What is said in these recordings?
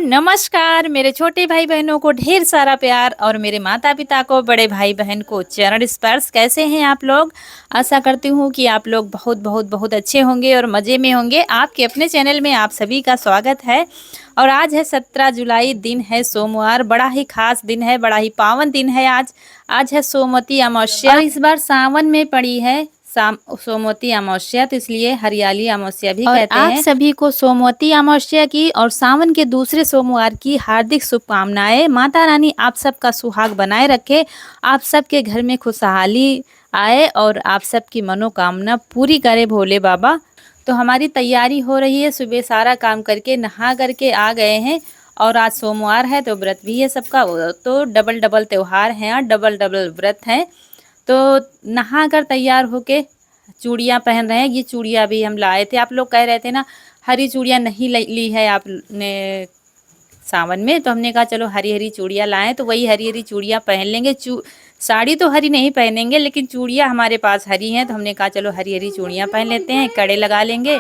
नमस्कार मेरे छोटे भाई बहनों को ढेर सारा प्यार और मेरे माता पिता को, बड़े भाई बहन को चरण स्पर्श। कैसे हैं आप लोग? आशा करती हूँ कि आप लोग बहुत बहुत बहुत अच्छे होंगे और मज़े में होंगे। आपके अपने चैनल में आप सभी का स्वागत है। और आज है 17 जुलाई, दिन है सोमवार। बड़ा ही खास दिन है, बड़ा ही पावन दिन है आज। आज है सोमवती अमावस्या और इस बार सावन में पड़ी है सोमवती अमावस्या, तो इसलिए हरियाली अमावस्या भी कहते हैं। आप सभी को सोमवती अमावस्या की और सावन के दूसरे सोमवार की हार्दिक शुभकामनाएं। माता रानी आप सबका सुहाग बनाए रखे, आप सबके घर में खुशहाली आए और आप सबकी मनोकामना पूरी करे भोले बाबा। तो हमारी तैयारी हो रही है, सुबह सारा काम करके नहा करके आ गए हैं। और आज सोमवार है तो व्रत भी है सबका, तो डबल डबल त्यौहार हैं, डबल डबल व्रत हैं। तो नहा कर तैयार होके चूड़ियाँ पहन रहे हैं। ये चूड़ियाँ भी हम लाए थे, आप लोग कह रहे थे ना हरी चूड़ियाँ नहीं ली है आपने सावन में, तो हमने कहा चलो हरी हरी चूड़ियाँ लाएं। तो वही हरी हरी चूड़ियाँ पहन लेंगे। साड़ी तो हरी नहीं पहनेंगे, लेकिन चूड़ियाँ हमारे पास हरी हैं, तो हमने कहा चलो हरी हरी चूड़ियाँ पहन लेते हैं, कड़े लगा लेंगे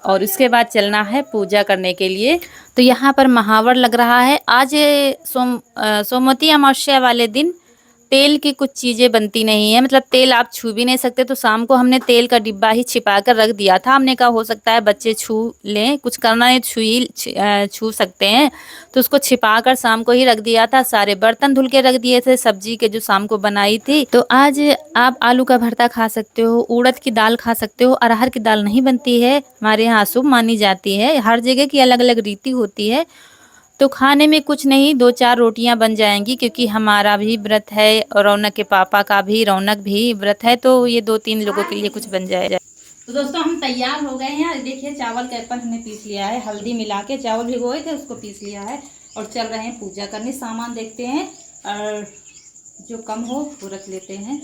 और उसके बाद चलना है पूजा करने के लिए। तो यहाँ पर महावर लग रहा है। आज सोमवती अमावस्या वाले दिन तेल की कुछ चीज़ें बनती नहीं है, मतलब तेल आप छू भी नहीं सकते। तो शाम को हमने तेल का डिब्बा ही छिपा कर रख दिया था। हमने कहा हो सकता है बच्चे छू लें, कुछ करना है छू सकते हैं, तो उसको छिपा कर शाम को ही रख दिया था। सारे बर्तन धुल के रख दिए थे, सब्जी के जो शाम को बनाई थी। तो आज आप आलू का भरता खा सकते हो, उड़द की दाल खा सकते हो। अरहर की दाल नहीं बनती है, हमारे यहाँ शुभ मानी जाती है। हर जगह की अलग अलग रीति होती है। तो खाने में कुछ नहीं, 2-4 रोटियां बन जाएंगी, क्योंकि हमारा भी व्रत है और रौनक के पापा का भी, रौनक भी व्रत है, तो ये 2-3 लोगों के लिए कुछ बन जाएगा। तो दोस्तों हम तैयार हो गए हैं। देखिए चावल का एप्पल हमने पीस लिया है, हल्दी मिला के चावल भिगोए थे उसको पीस लिया है और चल रहे हैं पूजा करने। सामान देखते हैं और जो कम हो वो रख लेते हैं,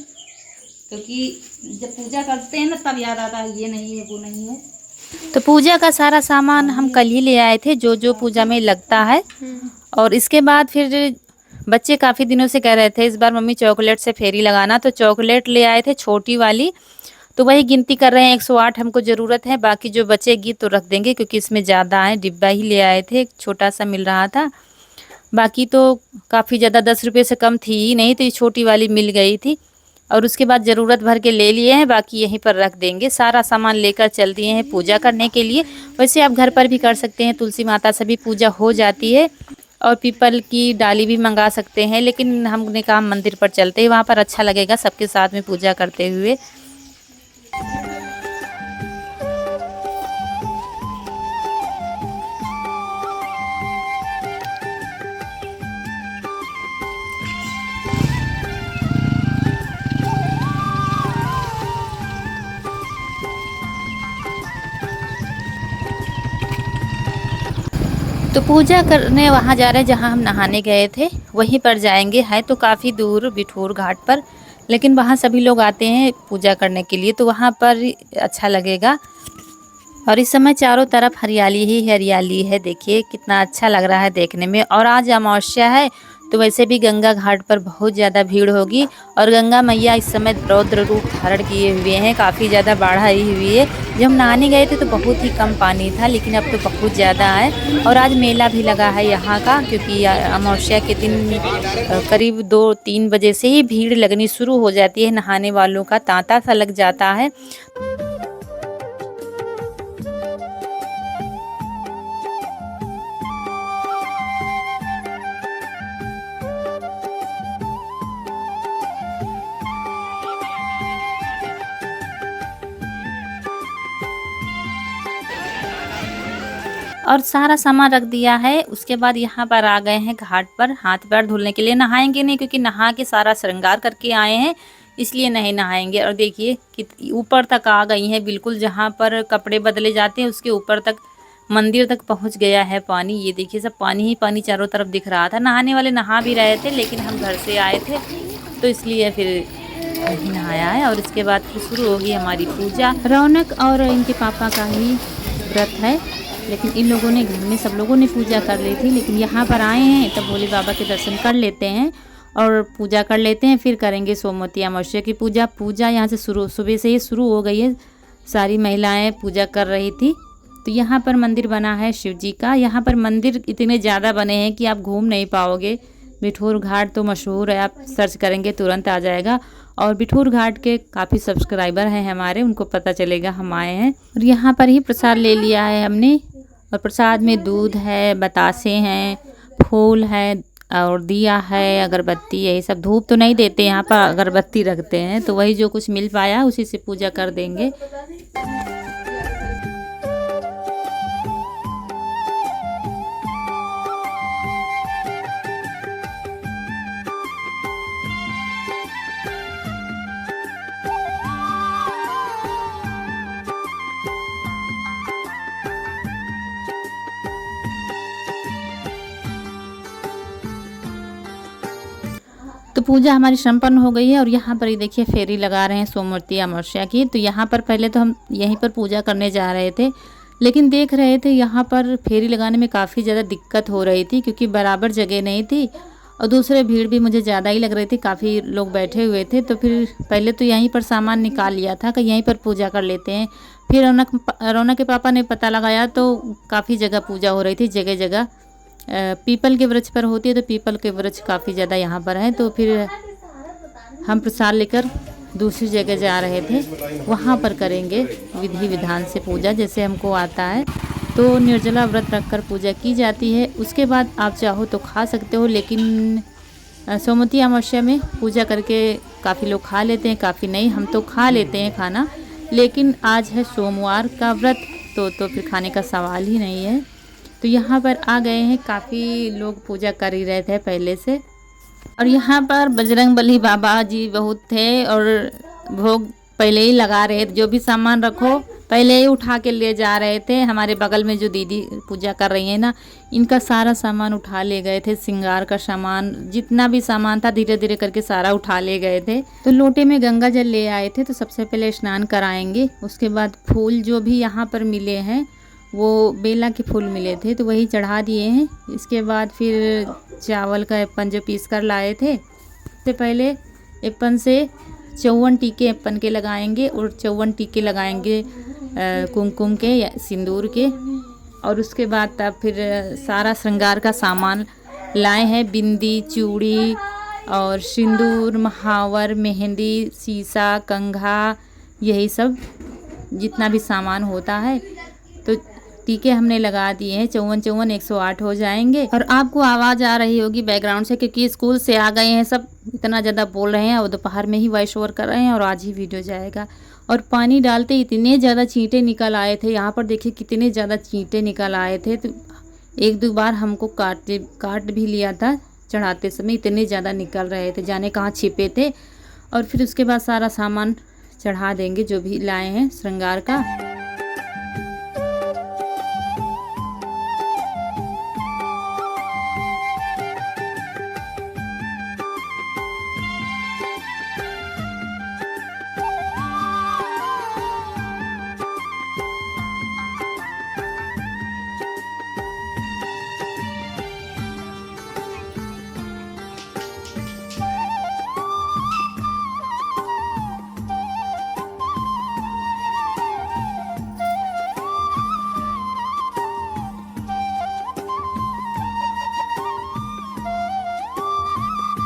क्योंकि जब पूजा करते हैं ना तब याद आता है ये नहीं है वो नहीं है। तो पूजा का सारा सामान हम कल ही ले आए थे, जो जो पूजा में लगता है। और इसके बाद फिर बच्चे काफ़ी दिनों से कह रहे थे इस बार मम्मी चॉकलेट से फेरी लगाना, तो चॉकलेट ले आए थे छोटी वाली। तो वही गिनती कर रहे हैं, 108 हमको ज़रूरत है, बाकी जो बचेगी तो रख देंगे, क्योंकि इसमें ज़्यादा है। डिब्बा ही ले आए थे, एक छोटा सा मिल रहा था, बाकी तो काफ़ी ज़्यादा 10 रुपये से कम थी ही नहीं, तो ये छोटी वाली मिल गई थी। और उसके बाद ज़रूरत भर के ले लिए हैं, बाकी यहीं पर रख देंगे। सारा सामान लेकर चल दिए हैं पूजा करने के लिए। वैसे आप घर पर भी कर सकते हैं, तुलसी माता से भी पूजा हो जाती है और पीपल की डाली भी मंगा सकते हैं, लेकिन हमने कहा मंदिर पर चलते हैं, वहाँ पर अच्छा लगेगा सबके साथ में पूजा करते हुए। तो पूजा करने वहाँ जा रहे हैं जहाँ हम नहाने गए थे, वहीं पर जाएंगे। है तो काफ़ी दूर बिठूर घाट पर, लेकिन वहाँ सभी लोग आते हैं पूजा करने के लिए, तो वहाँ पर अच्छा लगेगा। और इस समय चारों तरफ हरियाली ही हरियाली है, देखिए कितना अच्छा लग रहा है देखने में। और आज अमावस्या है, तो वैसे भी गंगा घाट पर बहुत ज़्यादा भीड़ होगी। और गंगा मैया इस समय रौद्र रूप धारण किए हुए हैं, काफ़ी ज़्यादा बाढ़ आई हुई है। जब हम नहाने गए थे तो बहुत ही कम पानी था, लेकिन अब तो बहुत ज़्यादा है। और आज मेला भी लगा है यहाँ का, क्योंकि अमावस्या के दिन करीब 2-3 बजे से ही भीड़ लगनी शुरू हो जाती है, नहाने वालों का तांता सा लग जाता है। और सारा सामान रख दिया है। उसके बाद यहाँ पर आ गए हैं घाट पर हाथ पैर धुलने के लिए। नहाएंगे नहीं, क्योंकि नहा के सारा श्रृंगार करके आए हैं, इसलिए नहीं नहाएंगे। और देखिए कि ऊपर तक आ गई हैं, बिल्कुल जहाँ पर कपड़े बदले जाते हैं उसके ऊपर तक, मंदिर तक पहुँच गया है पानी। ये देखिए सब पानी ही पानी चारों तरफ दिख रहा था। नहाने वाले नहा भी रहे थे, लेकिन हम घर से आए थे तो इसलिए फिर नहीं नहाया है। और इसके बाद फिर शुरू होगी हमारी पूजा। रौनक और इनके पापा का ही व्रत है, लेकिन इन लोगों ने घर में सब लोगों ने पूजा कर ली थी, लेकिन यहाँ पर आए हैं तब भोले बाबा के दर्शन कर लेते हैं और पूजा कर लेते हैं। फिर करेंगे सोमवती अमावस्या की पूजा। यहाँ से शुरू, सुबह से ही शुरू हो गई है, सारी महिलाएं पूजा कर रही थी। तो यहाँ पर मंदिर बना है शिव जी का। यहाँ पर मंदिर इतने ज़्यादा बने हैं कि आप घूम नहीं पाओगे। बिठूर घाट तो मशहूर है, आप सर्च करेंगे तुरंत आ जाएगा। और बिठूर घाट के काफ़ी सब्सक्राइबर हैं हमारे, उनको पता चलेगा हम आए हैं। और यहाँ पर ही प्रसाद ले लिया है हमने। और प्रसाद में दूध है, बतासे हैं, फूल है और दिया है, अगरबत्ती, यही सब। धूप तो नहीं देते यहाँ पर, अगरबत्ती रखते हैं। तो वही जो कुछ मिल पाया उसी से पूजा कर देंगे। तो पूजा हमारी संपन्न हो गई है। और यहाँ पर ये देखिए फेरी लगा रहे हैं सोमवती अमावस्या की। तो यहाँ पर पहले तो हम यहीं पर पूजा करने जा रहे थे, लेकिन देख रहे थे यहाँ पर फेरी लगाने में काफ़ी ज़्यादा दिक्कत हो रही थी, क्योंकि बराबर जगह नहीं थी और दूसरे भीड़ भी मुझे ज़्यादा ही लग रही थी, काफ़ी लोग बैठे हुए थे। तो फिर पहले तो यहीं पर सामान निकाल लिया था कि यहीं पर पूजा कर लेते हैं। फिर रौनक के पापा ने पता लगाया तो काफ़ी जगह पूजा हो रही थी, जगह जगह पीपल के वृक्ष पर होती है। तो पीपल के वृक्ष काफ़ी ज़्यादा यहाँ पर हैं। तो फिर हम प्रसाद लेकर दूसरी जगह जा रहे थे, वहाँ पर करेंगे विधि विधान से पूजा जैसे हमको आता है। तो निर्जला व्रत रखकर पूजा की जाती है। उसके बाद आप चाहो तो खा सकते हो, लेकिन सोमवती अमावस्या में पूजा करके काफ़ी लोग खा लेते हैं, काफ़ी नहीं। हम तो खा लेते हैं खाना, लेकिन आज है सोमवार का व्रत, तो फिर खाने का सवाल ही नहीं है। तो यहाँ पर आ गए हैं, काफ़ी लोग पूजा कर ही रहे थे पहले से। और यहाँ पर बजरंगबली बाबा जी बहुत थे और भोग पहले ही लगा रहे थे। जो भी सामान रखो पहले ही उठा के ले जा रहे थे। हमारे बगल में जो दीदी पूजा कर रही हैं ना, इनका सारा सामान उठा ले गए थे। श्रृंगार का सामान, जितना भी सामान था धीरे धीरे करके सारा उठा ले गए थे। तो लोटे में गंगा जल ले आए थे। तो सबसे पहले स्नान कराएंगे, उसके बाद फूल जो भी यहाँ पर मिले हैं वो बेला के फूल मिले थे, तो वही चढ़ा दिए हैं। इसके बाद फिर चावल का एप्पन जो पीस कर लाए थे, तो पहले एप्पन से 54 टीके एप्पन के लगाएंगे और 54 टीके लगाएंगे कुमकुम के या सिंदूर के। और उसके बाद तब फिर सारा श्रृंगार का सामान लाए हैं, बिंदी, चूड़ी और सिंदूर, महावर, मेहंदी, शीशा, कंघा, यही सब जितना भी सामान होता है। तो टीके हमने लगा दिए हैं, 54 108 हो जाएंगे। और आपको आवाज़ आ रही होगी बैकग्राउंड से, क्योंकि स्कूल से आ गए हैं सब, इतना ज़्यादा बोल रहे हैं और दोपहर में ही वॉइस ओवर कर रहे हैं और आज ही वीडियो जाएगा। और पानी डालते इतने ज़्यादा चींटे निकल आए थे, यहाँ पर देखिए कितने ज़्यादा चींटे निकल आए थे। तो एक दो बार हमको काट भी लिया था चढ़ाते समय, इतने ज़्यादा निकल रहे थे, जाने कहाँ छिपे थे। और फिर उसके बाद सारा सामान चढ़ा देंगे जो भी लाए हैं श्रृंगार का।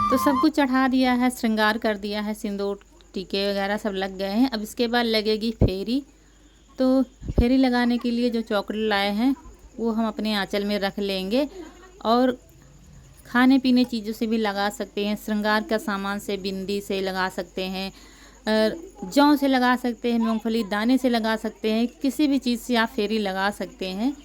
तो सब कुछ चढ़ा दिया है, श्रृंगार कर दिया है, सिंदूर टीके वगैरह सब लग गए हैं। अब इसके बाद लगेगी फेरी। तो फेरी लगाने के लिए जो चॉकलेट लाए हैं वो हम अपने आंचल में रख लेंगे। और खाने पीने चीज़ों से भी लगा सकते हैं, श्रृंगार का सामान से, बिंदी से लगा सकते हैं, जौ से लगा सकते हैं, मूंगफली दाने से लगा सकते हैं, किसी भी चीज़ से आप फेरी लगा सकते हैं।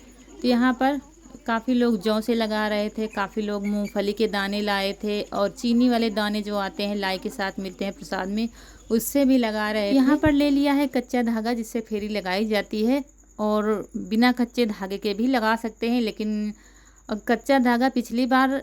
तो यहाँ पर काफ़ी लोग जौ से लगा रहे थे, काफ़ी लोग मूंगफली के दाने लाए थे और चीनी वाले दाने जो आते हैं लाई के साथ मिलते हैं प्रसाद में, उससे भी लगा रहे थे। यहाँ पर ले लिया है कच्चा धागा जिससे फेरी लगाई जाती है, और बिना कच्चे धागे के भी लगा सकते हैं। लेकिन कच्चा धागा पिछली बार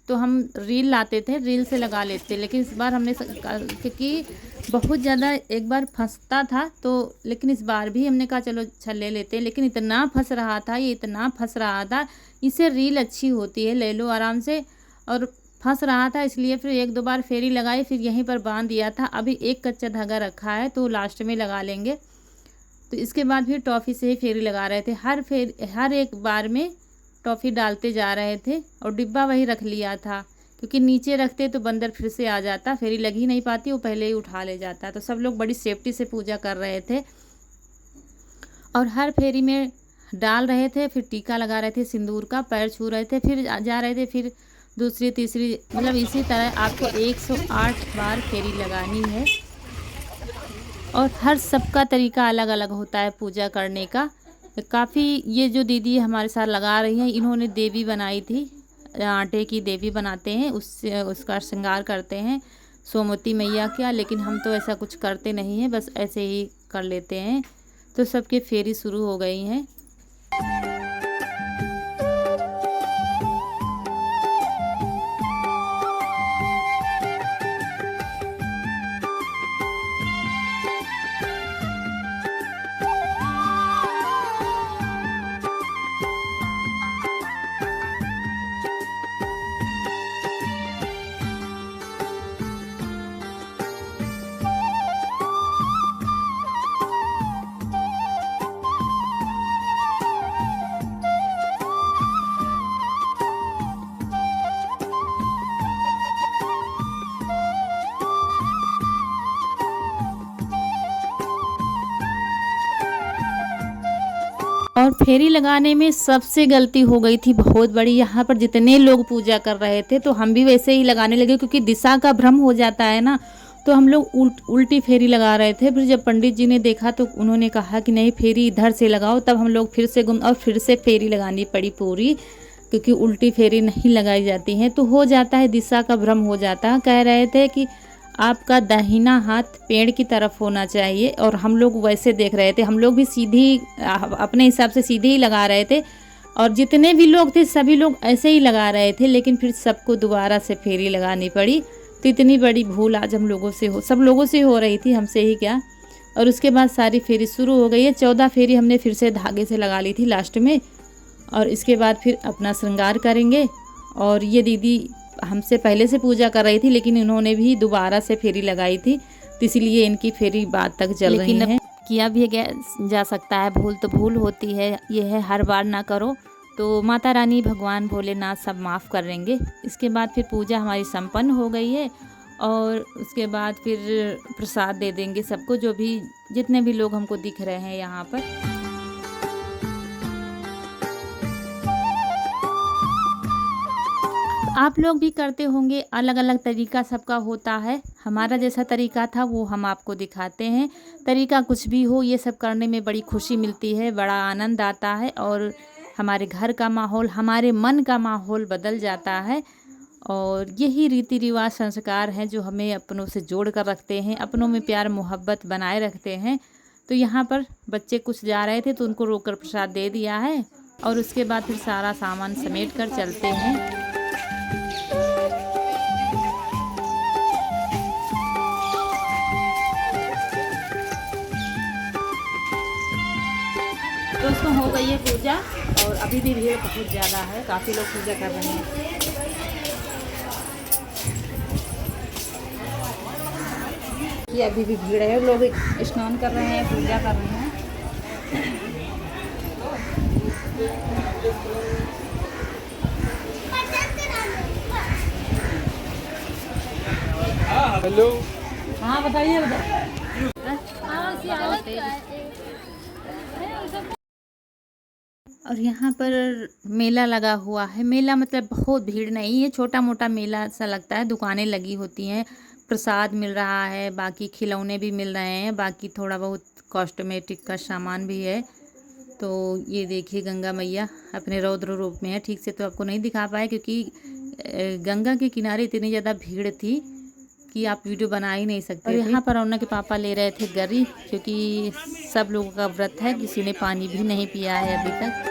तो हम रील लाते थे, रील से लगा लेते, लेकिन इस बार हमने क्योंकि बहुत ज़्यादा एक बार फंसता था, तो लेकिन इस बार भी हमने कहा चलो छल्ले लेते हैं। लेकिन इतना फंस रहा था, ये इतना फंस रहा था, इससे रील अच्छी होती है, ले लो आराम से। और फंस रहा था इसलिए फिर एक दो बार फेरी लगाई, फिर यहीं पर बांध दिया था। अभी एक कच्चा धागा रखा है तो लास्ट में लगा लेंगे। तो इसके बाद फिर टॉफ़ी से ही फेरी लगा रहे थे। हर एक बार में टॉफ़ी डालते जा रहे थे और डिब्बा वही रख लिया था, क्योंकि नीचे रखते तो बंदर फिर से आ जाता, फेरी लग ही नहीं पाती, वो पहले ही उठा ले जाता। तो सब लोग बड़ी सेफ्टी से पूजा कर रहे थे और हर फेरी में डाल रहे थे, फिर टीका लगा रहे थे, सिंदूर का पैर छू रहे थे, फिर जा रहे थे, फिर दूसरी तीसरी, मतलब इसी तरह आपको 108 बार फेरी लगानी है। और हर सबका तरीका अलग अलग होता है पूजा करने का। काफ़ी ये जो दीदी हमारे साथ लगा रही हैं, इन्होंने देवी बनाई थी, आटे की देवी बनाते हैं, उससे उसका श्रृंगार करते हैं सोमवती मैया का। लेकिन हम तो ऐसा कुछ करते नहीं हैं, बस ऐसे ही कर लेते हैं। तो सबके फेरी शुरू हो गई हैं। और फेरी लगाने में सबसे गलती हो गई थी बहुत बड़ी। यहाँ पर जितने लोग पूजा कर रहे थे तो हम भी वैसे ही लगाने लगे, क्योंकि दिशा का भ्रम हो जाता है ना। तो हम लोग उल्टी फेरी लगा रहे थे। फिर जब पंडित जी ने देखा तो उन्होंने कहा कि नहीं, फेरी इधर से लगाओ। तब हम लोग फिर से और फिर से फेरी लगानी पड़ी पूरी, क्योंकि उल्टी फेरी नहीं लगाई जाती हैं तो हो जाता है, दिशा का भ्रम हो जाता है। कह रहे थे कि आपका दाहिना हाथ पेड़ की तरफ होना चाहिए, और हम लोग वैसे देख रहे थे। हम लोग भी सीधी अपने हिसाब से सीधे ही लगा रहे थे, और जितने भी लोग थे सभी लोग ऐसे ही लगा रहे थे। लेकिन फिर सबको दोबारा से फेरी लगानी पड़ी। तो इतनी बड़ी भूल आज सब लोगों से हो रही थी, हमसे ही क्या। और उसके बाद सारी फेरी शुरू हो गई है। 14 फेरी हमने फिर से धागे से लगा ली थी लास्ट में। और इसके बाद फिर अपना श्रृंगार करेंगे। और ये दीदी हमसे पहले से पूजा कर रही थी, लेकिन इन्होंने भी दोबारा से फेरी लगाई थी, तो इसीलिए इनकी फेरी बाद तक चल रही है। किया भी जा सकता है, भूल तो भूल होती है, यह है हर बार ना करो। तो माता रानी, भगवान भोलेनाथ सब माफ़ कर देंगे। इसके बाद फिर पूजा हमारी संपन्न हो गई है, और उसके बाद फिर प्रसाद दे देंगे सबको, जो भी जितने भी लोग हमको दिख रहे हैं यहाँ पर। आप लोग भी करते होंगे, अलग अलग तरीका सबका होता है। हमारा जैसा तरीका था वो हम आपको दिखाते हैं। तरीका कुछ भी हो, ये सब करने में बड़ी खुशी मिलती है, बड़ा आनंद आता है, और हमारे घर का माहौल, हमारे मन का माहौल बदल जाता है। और यही रीति रिवाज, संस्कार हैं जो हमें अपनों से जोड़ कर रखते हैं, अपनों में प्यार मोहब्बत बनाए रखते हैं। तो यहाँ पर बच्चे कुछ जा रहे थे तो उनको रोककर प्रसाद दे दिया है, और उसके बाद फिर सारा सामान समेट कर चलते हैं। दोस्तों, हो गई है पूजा, और अभी भी भीड़ बहुत ज़्यादा है, काफ़ी लोग पूजा कर रहे हैं। ये अभी भी भीड़ है, लोग स्नान कर रहे हैं, पूजा कर रहे हैं। हेलो, हाँ बताइए। और यहाँ पर मेला लगा हुआ है। मेला मतलब बहुत भीड़ नहीं है, छोटा मोटा मेला सा लगता है। दुकानें लगी होती हैं, प्रसाद मिल रहा है, बाकी खिलौने भी मिल रहे हैं, बाकी थोड़ा बहुत कॉस्मेटिक का सामान भी है। तो ये देखिए, गंगा मैया अपने रौद्र रूप में है। ठीक से तो आपको नहीं दिखा पाए, क्योंकि गंगा के किनारे इतनी ज़्यादा भीड़ थी कि आप वीडियो बना ही नहीं सकते। और यहाँ पर रौनक के पापा ले रहे थे गरी, क्योंकि सब लोगों का व्रत है, किसी ने पानी भी नहीं पिया है अभी तक।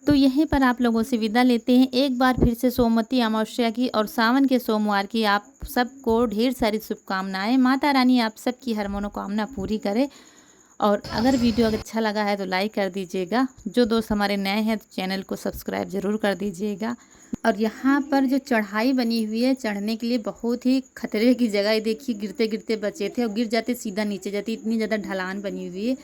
तो यहीं पर आप लोगों से विदा लेते हैं। एक बार फिर से सोमवती अमावस्या की और सावन के सोमवार की आप सबको ढेर सारी शुभकामनाएं। माता रानी आप सबकी हर मनोकामना पूरी करे। और अगर वीडियो अच्छा लगा है तो लाइक कर दीजिएगा। जो दोस्त हमारे नए हैं तो चैनल को सब्सक्राइब ज़रूर कर दीजिएगा। और यहाँ पर जो चढ़ाई बनी हुई है, चढ़ने के लिए बहुत ही खतरे की जगह है। देखिए गिरते गिरते बचे थे और गिर जाते सीधा नीचे जाती, इतनी ज़्यादा ढलान बनी हुई है।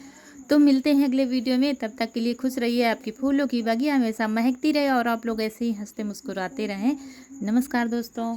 तो मिलते हैं अगले वीडियो में, तब तक के लिए खुश रहिए। आपकी फूलों की बगिया हमेशा महकती रहे और आप लोग ऐसे ही हंसते मुस्कुराते रहें। नमस्कार दोस्तों।